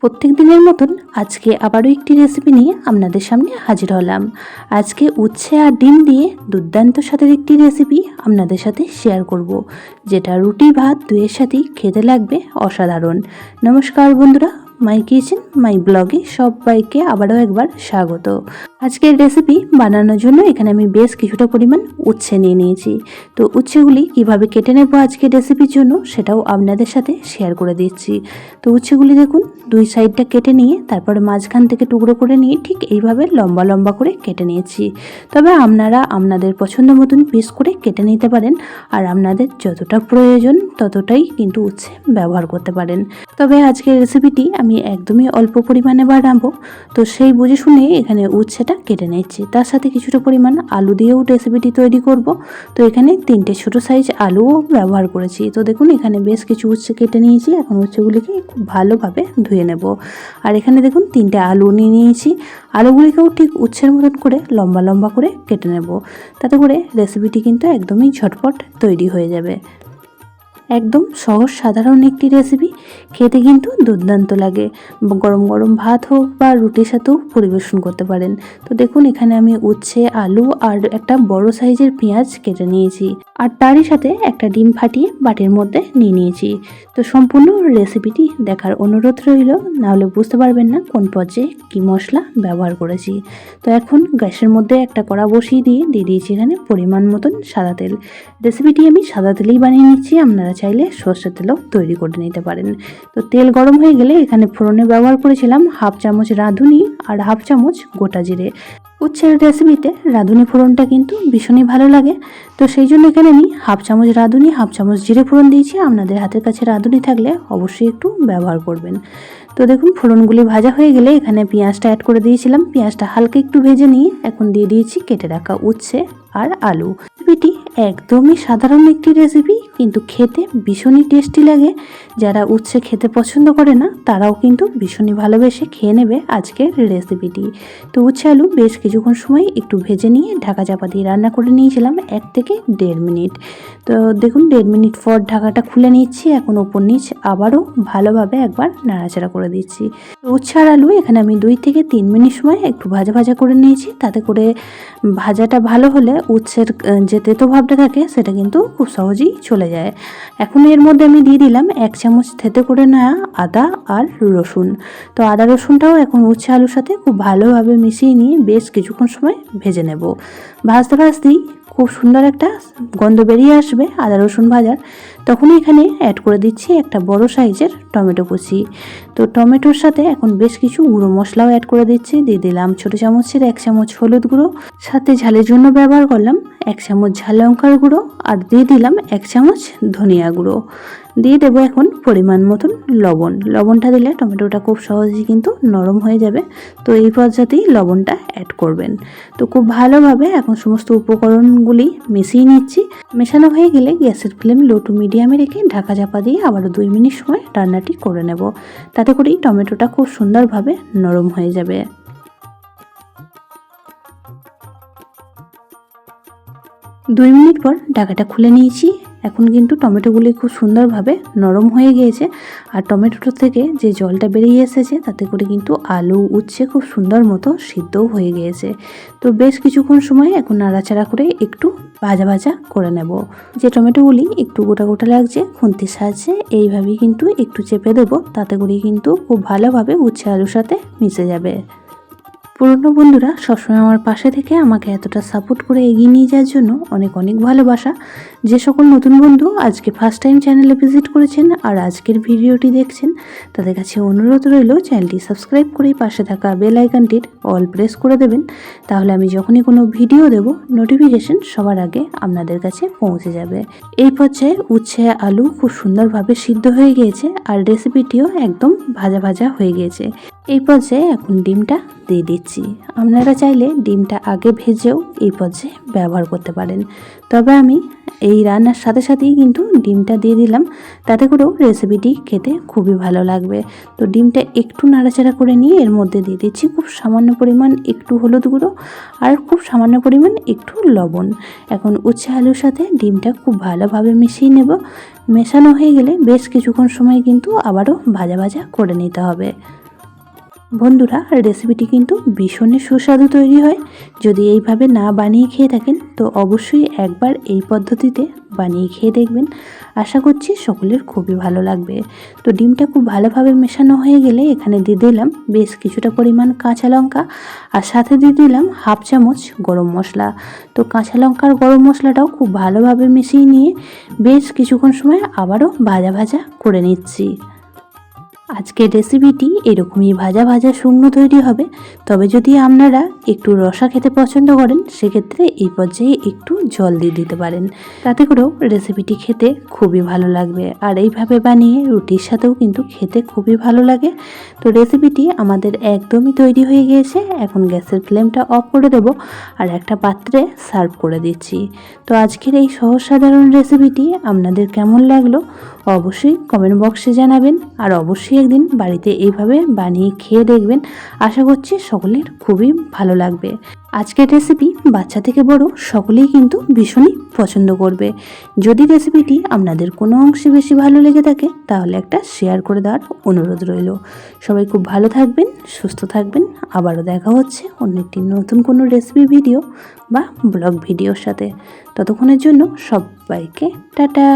প্রত্যেক দিনের মতন আজকে আবারও একটি রেসিপি নিয়ে আপনাদের সামনে হাজির হলাম। আজকে উচ্ছে আর ডিম দিয়ে দুর্দান্ত স্বাদের একটি রেসিপি আপনাদের সাথে শেয়ার করব, যেটা রুটি ভাত দুইয়ের সাথেই খেতে লাগবে অসাধারণ। নমস্কার বন্ধুরা, মাই কিচেন মাই ব্লগে সবাইকে আবারও একবার স্বাগত। আজকের রেসিপি বানানোর জন্য এখানে আমি বেশ কিছুটা পরিমাণ উচ্ছে নিয়ে নিয়েছি। তো উচ্ছেগুলি কিভাবে কেটে নেব আজকের রেসিপির জন্য সেটাও আপনাদের সাথে শেয়ার করে দিচ্ছি। তো উচ্ছেগুলি দেখুন, দুই সাইডটা কেটে নিয়ে তারপরে মাঝখান থেকে টুকরো করে নিয়ে ঠিক এইভাবে লম্বা লম্বা করে কেটে নিয়েছি। তবে আপনারা আপনাদের পছন্দ মতন পিস করে কেটে নিতে পারেন, আর আপনাদের যতটা প্রয়োজন ততটাই কিন্তু উচ্ছে ব্যবহার করতে পারেন। তবে আজকের রেসিপিটি আমি একদমই অল্প পরিমাণে বানাবো, তো সেই বুঝে শুনে এখানে উচ্ছেটা কেটে নিচ্ছি। তার সাথে কিছুটা পরিমাণ আলু দিয়েও রেসিপিটি তৈরি করব। তো এখানে 3টে ছোটো সাইজ আলুও ব্যবহার করেছি। তো দেখুন, এখানে বেশ কিছু উচ্ছে কেটে নিয়েছি। এখন উচ্ছেগুলিকে খুব ভালোভাবে ধুয়ে নেব। আর এখানে দেখুন 3টে আলু নিয়ে নিয়েছি। আলুগুলিকেও ঠিক উচ্ছের মতন করে লম্বা লম্বা করে কেটে নেব। তাতে করে রেসিপিটি কিন্তু একদমই ঝটপট তৈরি হয়ে যাবে। একদম সহজ সাধারণ একটি রেসিপি, খেতে কিন্তু দুর্দান্ত লাগে। গরম গরম ভাত হোক বা রুটির সাথেও পরিবেশন করতে পারেন। তো দেখুন, এখানে আমি উচ্ছে, আলু আর একটা বড় সাইজের পেঁয়াজ কেটে নিয়েছি, আর তারই সাথে একটা ডিম ফাটিয়ে বাটির মধ্যে নিয়ে নিয়েছি। তো সম্পূর্ণ রেসিপিটি দেখার অনুরোধ রইল, নাহলে বুঝতে পারবেন না কোন পর্যায়ে কী মশলা ব্যবহার করেছি। তো এখন গ্যাসের মধ্যে একটা কড়া বসিয়ে দিয়ে দিয়েছি এখানে পরিমাণ মতন সাদা তেল। রেসিপিটি আমি সাদা তেলেই বানিয়ে নিচ্ছি, আপনারা চাইলে সর্ষের তেলও তৈরি করে নিতে পারেন। তো তেল গরম হয়ে গেলে এখানে ফোড়নে ব্যবহার করেছিলাম 1/2 চামচ রাঁধুনি আর 1/2 চামচ গোটা জিরে। উচ্ছের রেসিপিতে রাঁধুনি ফোড়নটা কিন্তু ভীষণই ভালো লাগে। তো সেই জন্য এখানে আমি 1/2 চামচ রাঁধুনি 1/2 চামচ জিরে ফোড়ন দিয়েছি। আপনাদের হাতের কাছে রাঁধুনি থাকলে অবশ্যই একটু ব্যবহার করবেন। তো দেখুন, ফোড়নগুলি ভাজা হয়ে গেলে এখানে পেঁয়াজটা অ্যাড করে দিয়েছিলাম। পেঁয়াজটা হালকা একটু ভেজে নিয়ে এখন দিয়ে দিয়েছি কেটে রাখা উচ্ছে আর আলু। রেসিপিটি একদমই সাধারণ একটি রেসিপি, কিন্তু খেতে ভীষণই টেস্টি লাগে। যারা উচ্ছে খেতে পছন্দ করে না তারাও কিন্তু ভীষণই ভালোবেসে খেয়ে নেবে আজকের রেসিপিটি। তো উচ্ছে আলু বেশ কিছুক্ষণ সময় একটু ভেজে নিয়ে ঢাকা চাপা দিয়ে রান্না করে নিয়েছিলাম 1 থেকে 1.5 মিনিট। তো দেখুন, 1.5 মিনিট পর ঢাকাটা খুলে নিচ্ছি। এখন ওপর নিচ আবারও ভালোভাবে একবার নাড়াচাড়া করে দিচ্ছি। উচ্ছে আর আলু এখানে আমি 2 থেকে 3 মিনিট সময় একটু ভাজা ভাজা করে নিয়েছি। তাতে করে ভাজাটা ভালো হলে উচ্ছের যে তেতো ভাবটা থাকে সেটা কিন্তু খুব সহজেই চলে যায়। এখন এর মধ্যে আমি দিয়ে দিলাম 1 চামচ থেতে করে নেওয়া আদা আর রসুন। তো আদা রসুনটাও এখন উচ্ছে আলুর সাথে খুব ভালোভাবে মিশিয়ে নিয়ে বেশ কিছুক্ষণ সময় ভেজে নেব। ভাজতে ভাজতেই খুব সুন্দর একটা গন্ধ বেরিয়ে আসবে আদা রসুন ভাজার। তখনই এখানে অ্যাড করে দিচ্ছি একটা বড় সাইজের টমেটো কুচি। তো টমেটোর সাথে এখন বেশ কিছু গুঁড়ো মশলাও অ্যাড করে দিচ্ছি। দিয়ে দিলাম ছোটো চামচের 1 চামচ হলুদ গুঁড়ো, সাথে ঝালের জন্য ব্যবহার করলাম 1 চামচ ঝাল লঙ্কার গুঁড়ো, আর দিয়ে দিলাম 1 চামচ ধনিয়া গুঁড়ো। দিয়ে দেবো এখন পরিমাণ মতন লবণ। লবণটা দিলে টমেটোটা খুব সহজেই কিন্তু নরম হয়ে যাবে। তো এই পর্যায়েই লবণটা অ্যাড করবেন। তো খুব ভালোভাবে এখন সমস্ত উপকরণগুলি মিশিয়ে নিচ্ছি। মেশানো হয়ে গেলে গ্যাসের ফ্লেম লো টু মিডিয়ামে রেখে ঢাকা চাপা দিয়ে আবারও 2 মিনিট সময় রান্নাটি করে নেব। তাতে করেই টমেটোটা খুব সুন্দরভাবে নরম হয়ে যাবে। 2 মিনিট পর ঢাকাটা খুলে নিয়েছি। এখন কিন্তু টমেটোগুলি খুব সুন্দরভাবে নরম হয়ে গিয়েছে, আর টমেটোটা থেকে যে জলটা বেরিয়ে এসেছে তাতে করে কিন্তু আলু উচ্ছে খুব সুন্দর মতো সিদ্ধও হয়ে গিয়েছে। তো বেশ কিছুক্ষণ সময় এখন নাড়াচাড়া করে একটু ভাজা ভাজা করে নেব। যে টমেটোগুলি একটু গোটা গোটা লাগছে, খুন্তির সাহায্যে এইভাবেই কিন্তু একটু চেপে দেবো। তাতে করে কিন্তু খুব ভালোভাবে উচ্ছে আলুর সাথে মিশে যাবে। পুরনো বন্ধুরা সবসময় আমার পাশে থেকে আমাকে এতটা সাপোর্ট করে এগিয়ে নিয়ে যাওয়ার জন্য অনেক অনেক ভালোবাসা। যে সকল নতুন বন্ধু আজকে ফার্স্ট টাইম চ্যানেলে ভিজিট করেছেন আর আজকের ভিডিওটি দেখছেন, তাদের কাছে অনুরোধ রইল চ্যানেলটি সাবস্ক্রাইব করে পাশে থাকা বেল আইকনটির অল প্রেস করে দেবেন। তাহলে আমি যখনই কোনো ভিডিও দেব নোটিফিকেশন সবার আগে আপনাদের কাছে পৌঁছে যাবে। এই পর্যায়ে উচ্ছে আলু খুব সুন্দরভাবে সিদ্ধ হয়ে গিয়েছে, আর রেসিপিটিও একদম ভাজা ভাজা হয়ে গিয়েছে। এই পর্যায়ে এখন ডিমটা দিয়ে দিচ্ছি। আপনারা চাইলে ডিমটা আগে ভেজেও এই পর্যায়ে ব্যবহার করতে পারেন, তবে আমি এই রান্নার সাথে সাথেই কিন্তু ডিমটা দিয়ে দিলাম। তাতে করেও রেসিপিটি খেতে খুবই ভালো লাগবে। তো ডিমটা একটু নাড়াচাড়া করে নিয়ে এর মধ্যে দিয়ে দিচ্ছি খুব সামান্য পরিমাণ একটু হলুদ গুঁড়ো আর খুব সামান্য পরিমাণ একটু লবণ। এখন উচ্ছে আলুর সাথে ডিমটা খুব ভালোভাবে মিশিয়ে নেব। মেশানো হয়ে গেলে বেশ কিছুক্ষণ সময় কিন্তু আবারও ভাজা ভাজা করে নিতে হবে। বন্ধুরা, রেসিপিটি কিন্তু ভীষণই সুস্বাদু তৈরি হয়। যদি এইভাবে না বানিয়ে খেয়ে থাকেন তো অবশ্যই একবার এই পদ্ধতিতে বানিয়ে খেয়ে দেখবেন। আশা করছি সকলের খুবই ভালো লাগবে। তো ডিমটা খুব ভালোভাবে মেশানো হয়ে গেলে এখানে দিয়ে দিলাম বেশ কিছুটা পরিমাণ কাঁচা লঙ্কা, আর সাথে দিয়ে দিলাম হাফ চামচ গরম মশলা। তো কাঁচা লঙ্কার গরম মশলাটাও খুব ভালোভাবে মিশিয়ে নিয়ে বেশ কিছুক্ষণ সময় আবারও ভাজা ভাজা করে নিচ্ছি। আজকের রেসিপিটি এরকমই ভাজা ভাজা শুকনো তৈরি হবে। তবে যদি আপনারা একটু রসা খেতে পছন্দ করেন সেক্ষেত্রে এই পর্যায়ে একটু জল দিয়ে দিতে পারেন, তাতে করেও রেসিপিটি খেতে খুবই ভালো লাগবে। আর এইভাবে বানিয়ে রুটির সাথেও কিন্তু খেতে খুবই ভালো লাগে। তো রেসিপিটি আমাদের একদমই তৈরি হয়ে গিয়েছে। এখন গ্যাসের ফ্লেমটা অফ করে দেব আর একটা পাত্রে সার্ভ করে দিচ্ছি। তো আজকের এই সহজ সাধারণ রেসিপিটি আপনাদের কেমন লাগলো অবশ্যই কমেন্ট বক্সে জানাবেন। আর অবশ্যই একদিন বাড়িতে এইভাবে বানিয়ে খেয়ে দেখবেন। আশা করছি সকলের খুবই ভালো লাগবে। আজকের রেসিপি বাচ্চা থেকে বড় সকলেই কিন্তু ভীষণই পছন্দ করবে। যদি রেসিপিটি আপনাদের কোনো অংশে বেশি ভালো লেগে থাকে তাহলে একটা শেয়ার করে দেওয়ার অনুরোধ রইল। সবাই খুব ভালো থাকবেন, সুস্থ থাকবেন। আবারও দেখা হচ্ছে অন্য একটি নতুন কোনো রেসিপি ভিডিও বা ব্লগ ভিডিওর সাথে। ততক্ষণের জন্য সবাইকে টাটা।